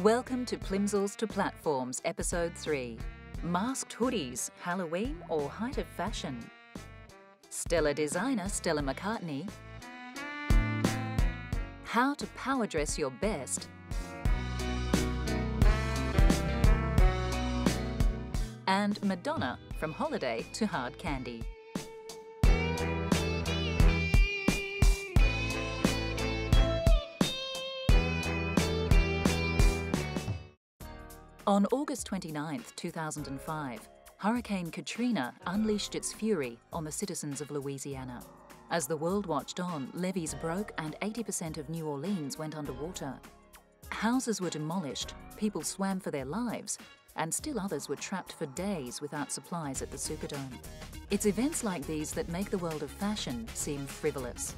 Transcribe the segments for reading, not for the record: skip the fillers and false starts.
Welcome to Plimsolls to Platforms, Episode 3. Masked hoodies, Halloween or height of fashion? Stellar designer Stella McCartney. How to power dress your best. And Madonna, from holiday to hard candy. On August 29, 2005, Hurricane Katrina unleashed its fury on the citizens of Louisiana. As the world watched on, levees broke and 80% of New Orleans went underwater. Houses were demolished, people swam for their lives, and still others were trapped for days without supplies at the Superdome. It's events like these that make the world of fashion seem frivolous.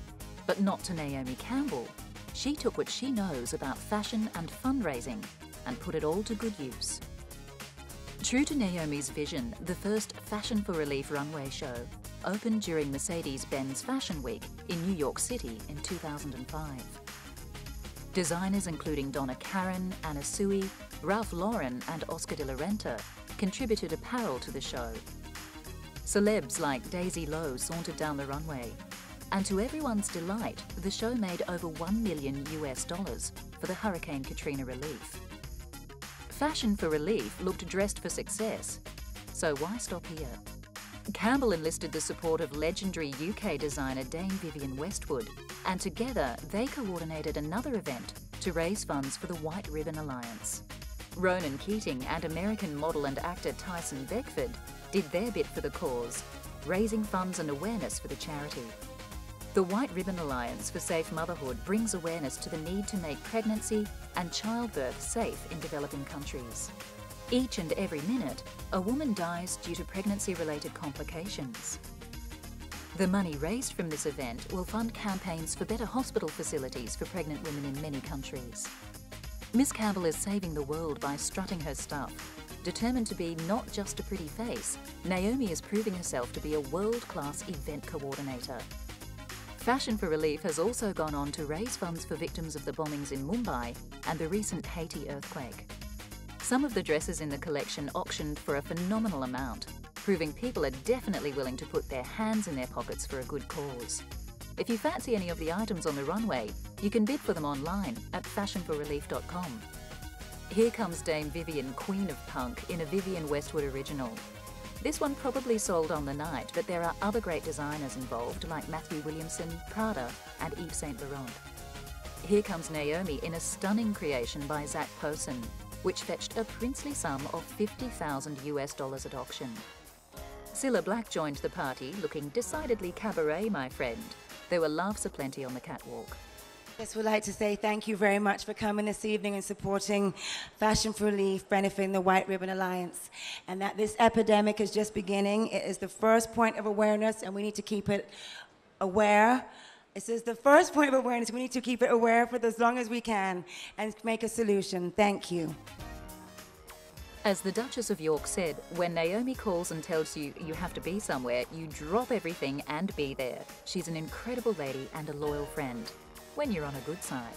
But not to Naomi Campbell. She took what she knows about fashion and fundraising and put it all to good use. True to Naomi's vision, the first Fashion for Relief runway show opened during Mercedes-Benz Fashion Week in New York City in 2005. Designers including Donna Karan, Anna Sui, Ralph Lauren and Oscar de la Renta contributed apparel to the show. Celebs like Daisy Lowe sauntered down the runway. And to everyone's delight, the show made over $1 million for the Hurricane Katrina relief. Fashion for Relief looked dressed for success, so why stop here? Campbell enlisted the support of legendary UK designer Dame Vivienne Westwood, and together they coordinated another event to raise funds for the White Ribbon Alliance. Ronan Keating and American model and actor Tyson Beckford did their bit for the cause, raising funds and awareness for the charity. The White Ribbon Alliance for Safe Motherhood brings awareness to the need to make pregnancy and childbirth safe in developing countries. Each and every minute, a woman dies due to pregnancy-related complications. The money raised from this event will fund campaigns for better hospital facilities for pregnant women in many countries. Miss Campbell is saving the world by strutting her stuff. Determined to be not just a pretty face, Naomi is proving herself to be a world-class event coordinator. Fashion for Relief has also gone on to raise funds for victims of the bombings in Mumbai and the recent Haiti earthquake. Some of the dresses in the collection auctioned for a phenomenal amount, proving people are definitely willing to put their hands in their pockets for a good cause. If you fancy any of the items on the runway, you can bid for them online at fashionforrelief.com. Here comes Dame Vivienne, Queen of Punk, in a Vivienne Westwood original. This one probably sold on the night, but there are other great designers involved like Matthew Williamson, Prada and Yves Saint Laurent. Here comes Naomi in a stunning creation by Zac Posen, which fetched a princely sum of $50,000 at auction. Cilla Black joined the party, looking decidedly cabaret, my friend. There were laughs aplenty on the catwalk. Yes, we'd like to say thank you very much for coming this evening and supporting Fashion for Relief, benefiting the White Ribbon Alliance. And that this epidemic is just beginning. It is the first point of awareness, and we need to keep it aware. This is the first point of awareness. We need to keep it aware for as long as we can and make a solution. Thank you. As the Duchess of York said, when Naomi calls and tells you you have to be somewhere, you drop everything and be there. She's an incredible lady and a loyal friend, when you're on a good side.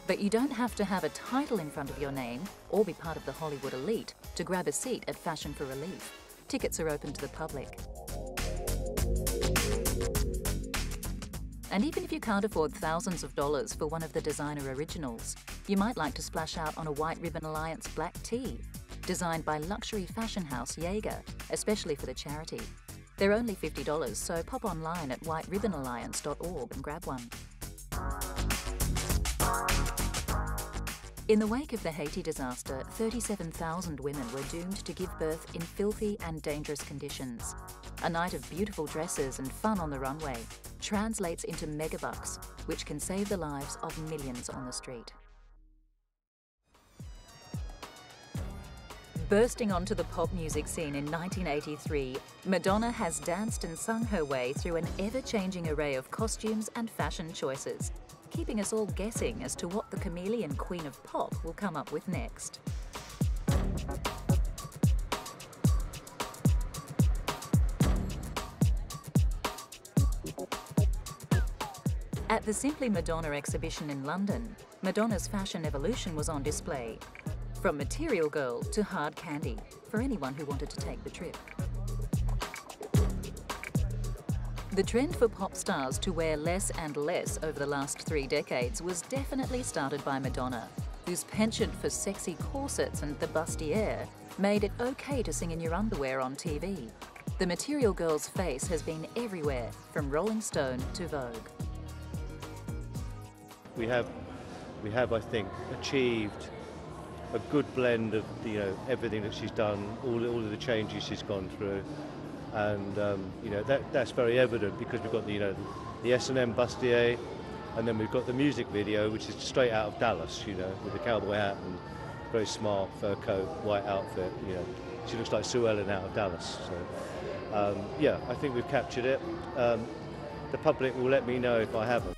But you don't have to have a title in front of your name or be part of the Hollywood elite to grab a seat at Fashion for Relief. Tickets are open to the public. And even if you can't afford thousands of dollars for one of the designer originals, you might like to splash out on a White Ribbon Alliance black tee, designed by luxury fashion house Jaeger, especially for the charity. They're only $50, so pop online at whiteribbonalliance.org and grab one. In the wake of the Haiti disaster, 37,000 women were doomed to give birth in filthy and dangerous conditions. A night of beautiful dresses and fun on the runway translates into megabucks, which can save the lives of millions on the street. Bursting onto the pop music scene in 1983, Madonna has danced and sung her way through an ever-changing array of costumes and fashion choices, keeping us all guessing as to what the chameleon queen of pop will come up with next. At the Simply Madonna exhibition in London, Madonna's fashion evolution was on display, From material girl to hard candy, for anyone who wanted to take the trip. The trend for pop stars to wear less and less over the last 3 decades was definitely started by Madonna, whose penchant for sexy corsets and the bustier made it okay to sing in your underwear on TV. The material girl's face has been everywhere, from Rolling Stone to Vogue. We have, I think, achieved a good blend of everything that she's done, all of the changes she's gone through, and that's very evident because we've got the S&M bustier, and then we've got the music video, which is straight out of Dallas, with the cowboy hat and very smart fur coat, white outfit. She looks like Sue Ellen out of Dallas. So yeah, I think we've captured it. The public will let me know if I haven't.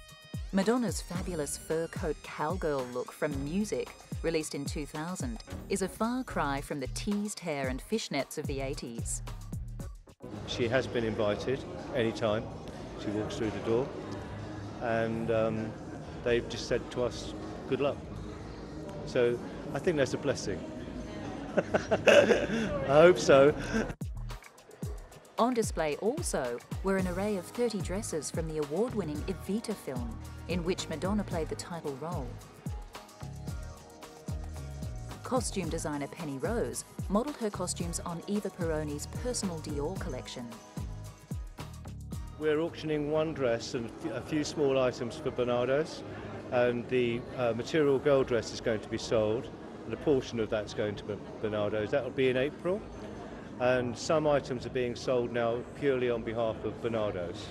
Madonna's fabulous fur coat cowgirl look from Music, released in 2000, is a far cry from the teased hair and fishnets of the 80s. She has been invited anytime she walks through the door, and they've just said to us, good luck. So I think that's a blessing. I hope so. On display also were an array of 30 dresses from the award-winning Evita film, in which Madonna played the title role. Costume designer Penny Rose modelled her costumes on Eva Peroni's personal Dior collection. We're auctioning one dress and a few small items for Bernardo's, and the material girl dress is going to be sold, and a portion of that's going to Bernardo's. That'll be in April. And some items are being sold now purely on behalf of Bernardo's.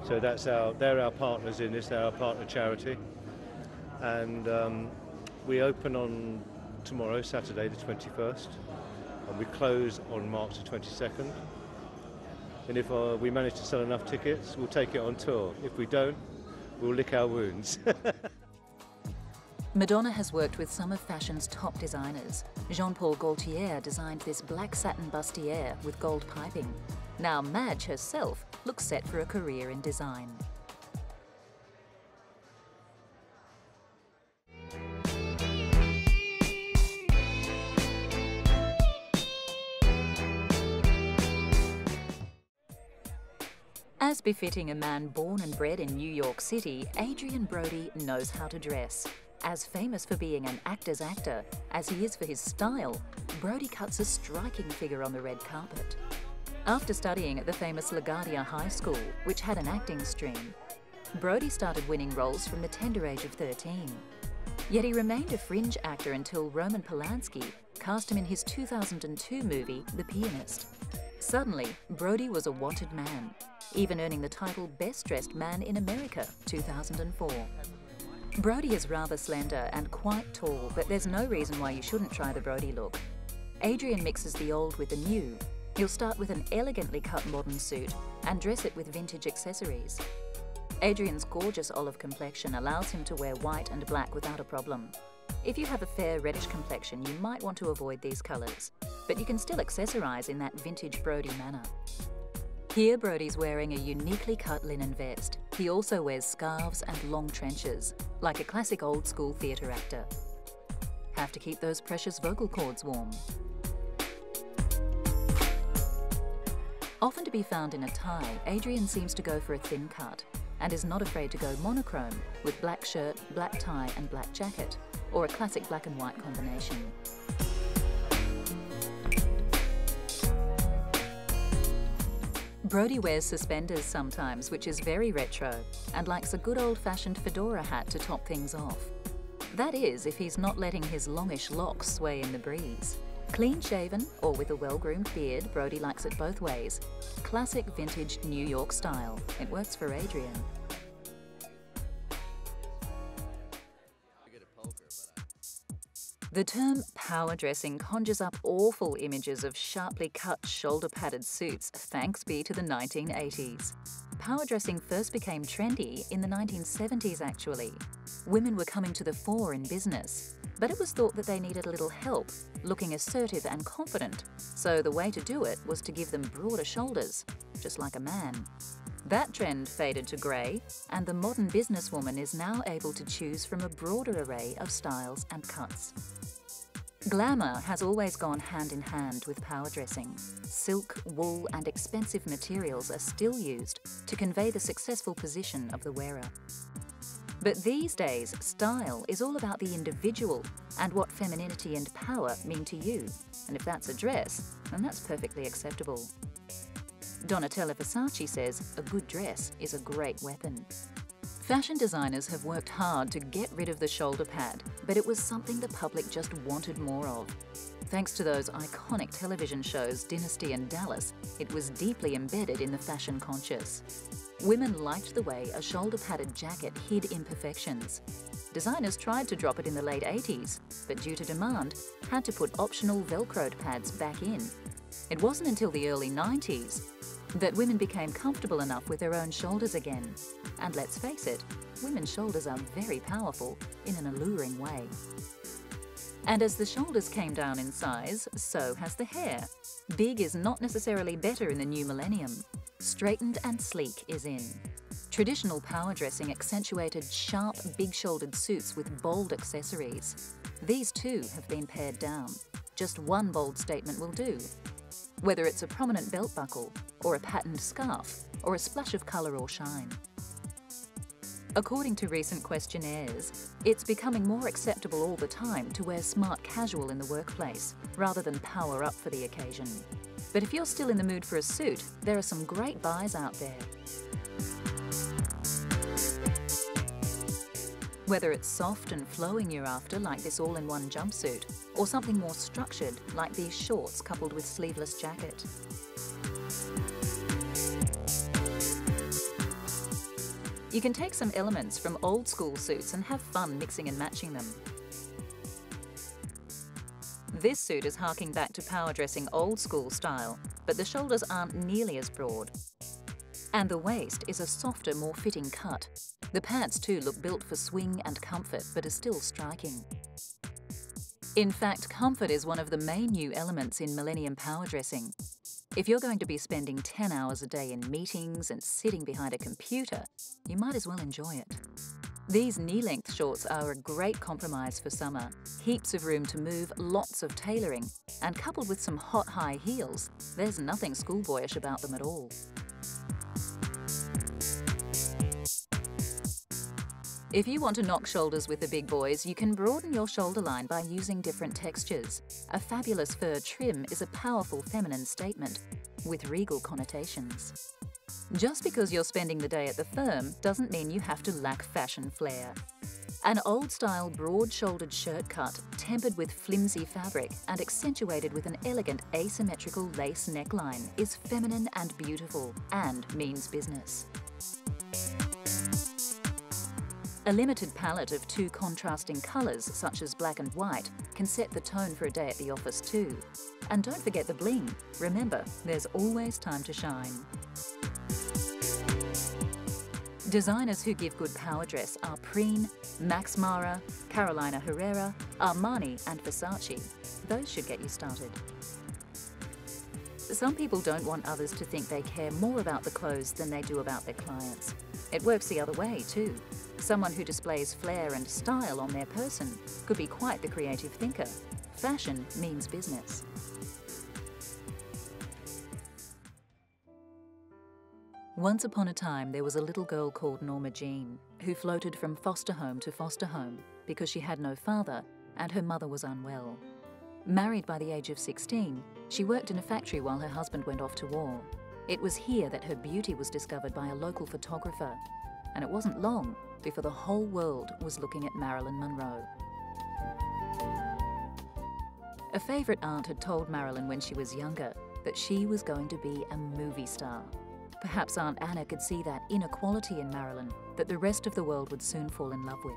So they're our partners in this, they're our partner charity. And we open on tomorrow, Saturday the 21st, and we close on March the 22nd. And if we manage to sell enough tickets, we'll take it on tour. If we don't, we'll lick our wounds. Madonna has worked with some of fashion's top designers. Jean-Paul Gaultier designed this black satin bustier with gold piping. Now Madge herself looks set for a career in design. As befitting a man born and bred in New York City, Adrien Brody knows how to dress. As famous for being an actor's actor as he is for his style, Brody cuts a striking figure on the red carpet. After studying at the famous LaGuardia High School, which had an acting stream, Brody started winning roles from the tender age of 13. Yet he remained a fringe actor until Roman Polanski cast him in his 2002 movie, The Pianist. Suddenly, Brody was a wanted man, even earning the title Best Dressed Man in America, 2004. Brody is rather slender and quite tall, but there's no reason why you shouldn't try the Brody look. Adrien mixes the old with the new. He'll start with an elegantly cut modern suit and dress it with vintage accessories. Adrien's gorgeous olive complexion allows him to wear white and black without a problem. If you have a fair reddish complexion, you might want to avoid these colours, but you can still accessorise in that vintage Brody manner. Here Brody's wearing a uniquely cut linen vest. He also wears scarves and long trenches, like a classic old-school theatre actor. Have to keep those precious vocal cords warm. Often to be found in a tie, Adrien seems to go for a thin cut and is not afraid to go monochrome with black shirt, black tie and black jacket, or a classic black and white combination. Brody wears suspenders sometimes, which is very retro, and likes a good old-fashioned fedora hat to top things off. That is, if he's not letting his longish locks sway in the breeze. Clean-shaven or with a well-groomed beard, Brody likes it both ways. Classic vintage New York style. It works for Adrien. The term power dressing conjures up awful images of sharply cut, shoulder-padded suits, thanks be to the 1980s. Power dressing first became trendy in the 1970s, actually. Women were coming to the fore in business, but it was thought that they needed a little help, looking assertive and confident, so the way to do it was to give them broader shoulders, just like a man. That trend faded to grey, and the modern businesswoman is now able to choose from a broader array of styles and cuts. Glamour has always gone hand in hand with power dressing. Silk, wool, and expensive materials are still used to convey the successful position of the wearer. But these days, style is all about the individual and what femininity and power mean to you. And if that's a dress, then that's perfectly acceptable. Donatella Versace says a good dress is a great weapon. Fashion designers have worked hard to get rid of the shoulder pad, but it was something the public just wanted more of. Thanks to those iconic television shows Dynasty and Dallas, it was deeply embedded in the fashion conscious. Women liked the way a shoulder-padded jacket hid imperfections. Designers tried to drop it in the late 80s, but due to demand, had to put optional Velcroed pads back in. It wasn't until the early 90s that women became comfortable enough with their own shoulders again. And let's face it, women's shoulders are very powerful in an alluring way. And as the shoulders came down in size, so has the hair. Big is not necessarily better in the new millennium. Straightened and sleek is in. Traditional power dressing accentuated sharp, big-shouldered suits with bold accessories. These too have been pared down. Just one bold statement will do. Whether it's a prominent belt buckle, or a patterned scarf, or a splash of colour or shine. According to recent questionnaires, it's becoming more acceptable all the time to wear smart casual in the workplace, rather than power up for the occasion. But if you're still in the mood for a suit, there are some great buys out there. Whether it's soft and flowing you're after, like this all-in-one jumpsuit, or something more structured, like these shorts coupled with sleeveless jacket. You can take some elements from old-school suits and have fun mixing and matching them. This suit is harking back to power dressing old-school style, but the shoulders aren't nearly as broad. And the waist is a softer, more fitting cut. The pants too look built for swing and comfort, but are still striking. In fact, comfort is one of the main new elements in millennium power dressing. If you're going to be spending 10 hours a day in meetings and sitting behind a computer, you might as well enjoy it. These knee-length shorts are a great compromise for summer. Heaps of room to move, lots of tailoring, and coupled with some hot high heels, there's nothing schoolboyish about them at all. If you want to knock shoulders with the big boys, you can broaden your shoulder line by using different textures. A fabulous fur trim is a powerful feminine statement with regal connotations. Just because you're spending the day at the firm doesn't mean you have to lack fashion flair. An old-style broad-shouldered shirt cut, tempered with flimsy fabric and accentuated with an elegant asymmetrical lace neckline, is feminine and beautiful, and means business. A limited palette of two contrasting colours, such as black and white, can set the tone for a day at the office too. And don't forget the bling. Remember, there's always time to shine. Designers who give good power dress are Preen, Max Mara, Carolina Herrera, Armani and Versace. Those should get you started. Some people don't want others to think they care more about the clothes than they do about their clients. It works the other way too. Someone who displays flair and style on their person could be quite the creative thinker. Fashion means business. Once upon a time, there was a little girl called Norma Jean who floated from foster home to foster home because she had no father and her mother was unwell. Married by the age of 16, she worked in a factory while her husband went off to war. It was here that her beauty was discovered by a local photographer, and it wasn't long before the whole world was looking at Marilyn Monroe. A favourite aunt had told Marilyn when she was younger that she was going to be a movie star. Perhaps Aunt Anna could see that inner quality in Marilyn that the rest of the world would soon fall in love with.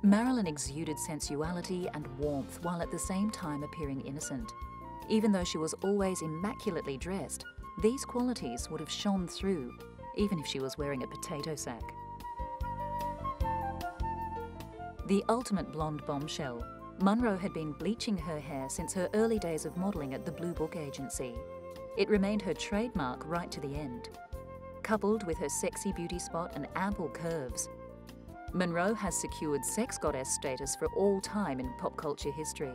Marilyn exuded sensuality and warmth while at the same time appearing innocent. Even though she was always immaculately dressed, these qualities would have shone through, even if she was wearing a potato sack. The ultimate blonde bombshell, Monroe had been bleaching her hair since her early days of modelling at the Blue Book Agency. It remained her trademark right to the end. Coupled with her sexy beauty spot and ample curves, Monroe has secured sex goddess status for all time in pop culture history.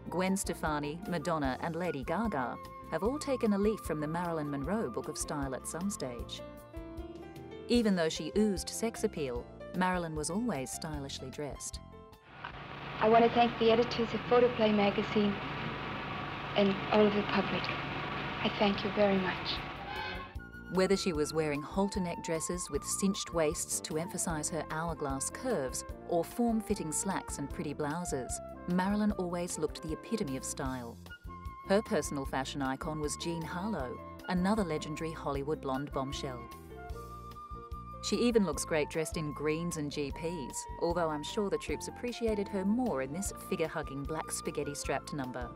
Gwen Stefani, Madonna and Lady Gaga have all taken a leaf from the Marilyn Monroe Book of Style at some stage. Even though she oozed sex appeal, Marilyn was always stylishly dressed. I want to thank the editors of Photoplay magazine and all of the public. I thank you very much. Whether she was wearing halter neck dresses with cinched waists to emphasise her hourglass curves or form-fitting slacks and pretty blouses, Marilyn always looked the epitome of style. Her personal fashion icon was Jean Harlow, another legendary Hollywood blonde bombshell. She even looks great dressed in greens and GPs, although I'm sure the troops appreciated her more in this figure-hugging black spaghetti-strapped number.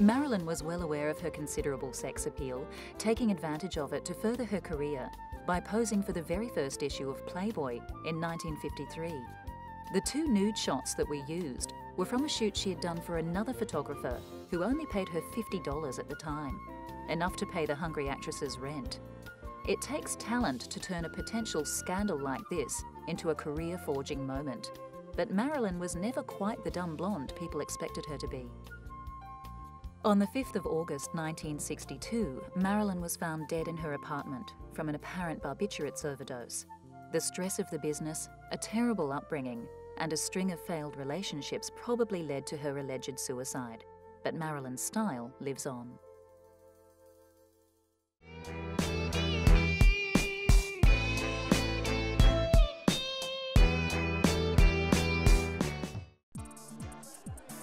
Marilyn was well aware of her considerable sex appeal, taking advantage of it to further her career by posing for the very first issue of Playboy in 1953. The two nude shots that were used were from a shoot she had done for another photographer who only paid her $50 at the time, enough to pay the hungry actress's rent. It takes talent to turn a potential scandal like this into a career-forging moment, but Marilyn was never quite the dumb blonde people expected her to be. On the 5th of August 1962, Marilyn was found dead in her apartment from an apparent barbiturates overdose. The stress of the business, a terrible upbringing, and a string of failed relationships probably led to her alleged suicide. But Marilyn's style lives on.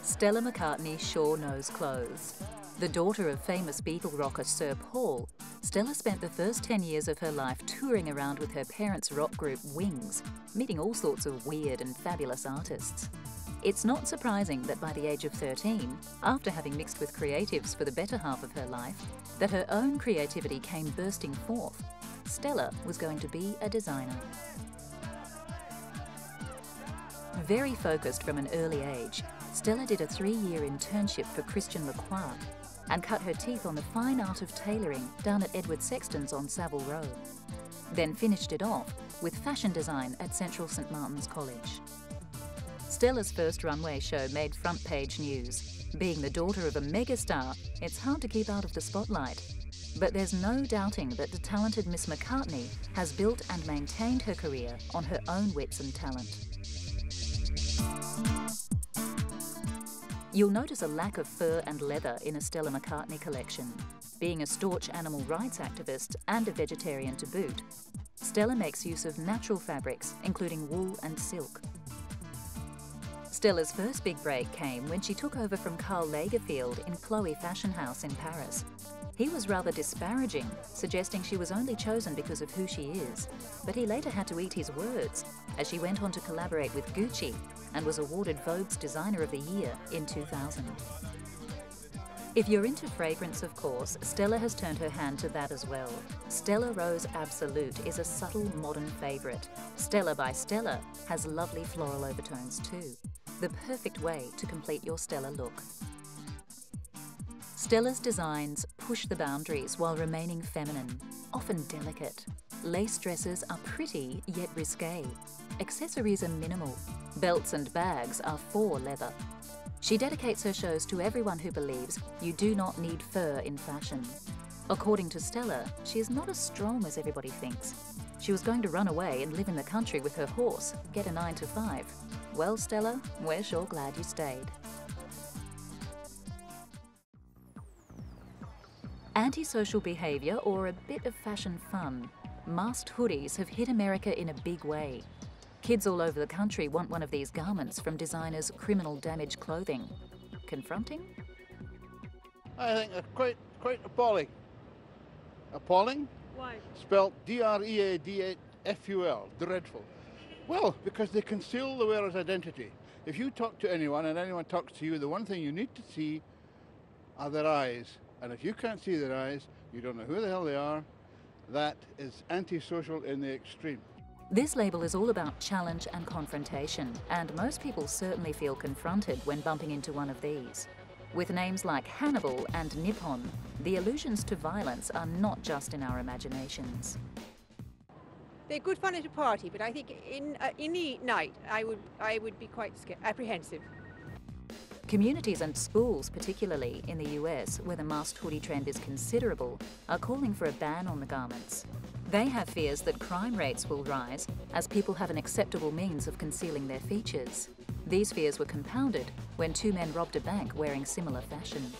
Stella McCartney sure knows clothes. The daughter of famous Beatle rocker Sir Paul, Stella spent the first 10 years of her life touring around with her parents' rock group Wings, meeting all sorts of weird and fabulous artists. It's not surprising that by the age of 13, after having mixed with creatives for the better half of her life, that her own creativity came bursting forth. Stella was going to be a designer. Very focused from an early age, Stella did a 3-year internship for Christian Lacroix and cut her teeth on the fine art of tailoring down at Edward Sexton's on Savile Row. Then finished it off with fashion design at Central St Martin's College. Stella's first runway show made front-page news. Being the daughter of a megastar, it's hard to keep out of the spotlight. But there's no doubting that the talented Miss McCartney has built and maintained her career on her own wits and talent. You'll notice a lack of fur and leather in a Stella McCartney collection. Being a staunch animal rights activist and a vegetarian to boot, Stella makes use of natural fabrics, including wool and silk. Stella's first big break came when she took over from Karl Lagerfeld in Chloe Fashion House in Paris. He was rather disparaging, suggesting she was only chosen because of who she is. But he later had to eat his words, as she went on to collaborate with Gucci and was awarded Vogue's Designer of the Year in 2000. If you're into fragrance, of course, Stella has turned her hand to that as well. Stella Rose Absolute is a subtle modern favourite. Stella by Stella has lovely floral overtones too. The perfect way to complete your Stella look. Stella's designs push the boundaries while remaining feminine, often delicate. Lace dresses are pretty yet risque. Accessories are minimal. Belts and bags are for leather. She dedicates her shows to everyone who believes you do not need fur in fashion. According to Stella, she is not as strong as everybody thinks. She was going to run away and live in the country with her horse, get a 9-to-5. Well, Stella, we're sure glad you stayed. Antisocial behaviour or a bit of fashion fun. Masked hoodies have hit America in a big way. Kids all over the country want one of these garments from designers Criminal Damage Clothing. Confronting? I think they're quite appalling. Appalling? Why? Spelled D-R-E-A-D-F-U-L, dreadful. Well, because they conceal the wearer's identity. If you talk to anyone and anyone talks to you, the one thing you need to see are their eyes. And if you can't see their eyes, you don't know who the hell they are. That is antisocial in the extreme. This label is all about challenge and confrontation, and most people certainly feel confronted when bumping into one of these. With names like Hannibal and Nippon, the allusions to violence are not just in our imaginations. They're good fun at a party, but I think in the night I would be quite apprehensive. Communities and schools, particularly in the US, where the masked hoodie trend is considerable, are calling for a ban on the garments. They have fears that crime rates will rise as people have an acceptable means of concealing their features. These fears were compounded when 2 men robbed a bank wearing similar fashion.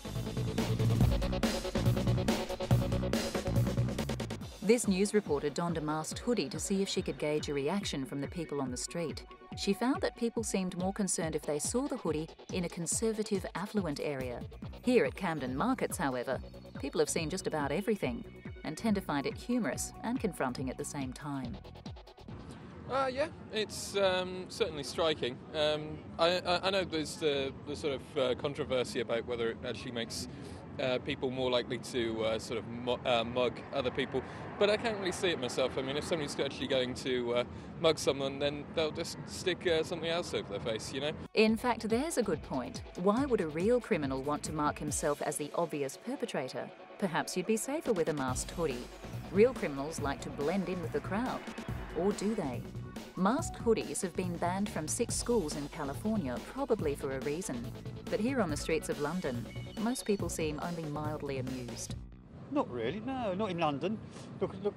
This news reporter donned a masked hoodie to see if she could gauge a reaction from the people on the street. She found that people seemed more concerned if they saw the hoodie in a conservative, affluent area. Here at Camden Markets, however, people have seen just about everything and tend to find it humorous and confronting at the same time. Yeah, it's certainly striking. I know there's the sort of controversy about whether it actually makes people more likely to sort of mug other people, but I can't really see it myself. I mean, if somebody's actually going to mug someone, then they'll just stick something else over their face, you know? In fact, there's a good point. Why would a real criminal want to mark himself as the obvious perpetrator? Perhaps you'd be safer with a masked hoodie. Real criminals like to blend in with the crowd. Or do they? Masked hoodies have been banned from 6 schools in California, probably for a reason. But here on the streets of London, most people seem only mildly amused. Not really, no, not in London.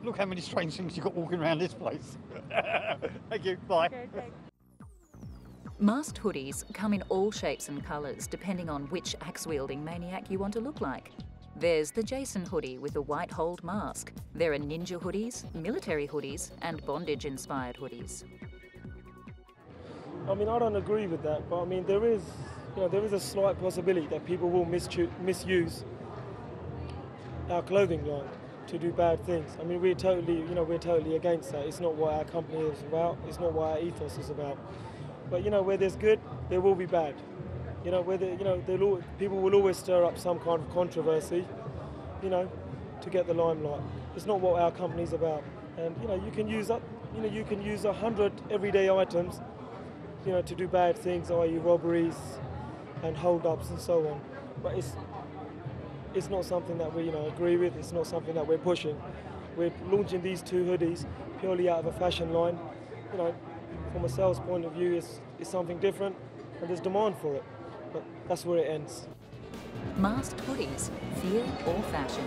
Look how many strange things you've got walking around this place. Thank you, bye. Okay, Masked hoodies come in all shapes and colours, depending on which axe-wielding maniac you want to look like. There's the Jason hoodie with the white hold mask. There are ninja hoodies, military hoodies, and bondage-inspired hoodies. I mean, I don't agree with that, but I mean, there is a slight possibility that people will misuse our clothing line to do bad things. I mean, we're totally against that. It's not what our company is about. It's not what our ethos is about. But where there's good, there will be bad. People will always stir up some kind of controversy, to get the limelight. It's not what our company's about. And you can use 100 everyday items, to do bad things, i.e. robberies and hold-ups and so on. But it's not something that we agree with. It's not something that we're pushing. We're launching these 2 hoodies purely out of a fashion line. From a sales point of view, it's something different, and there's demand for it. But that's where it ends. Masked hoodies, feel or fashion.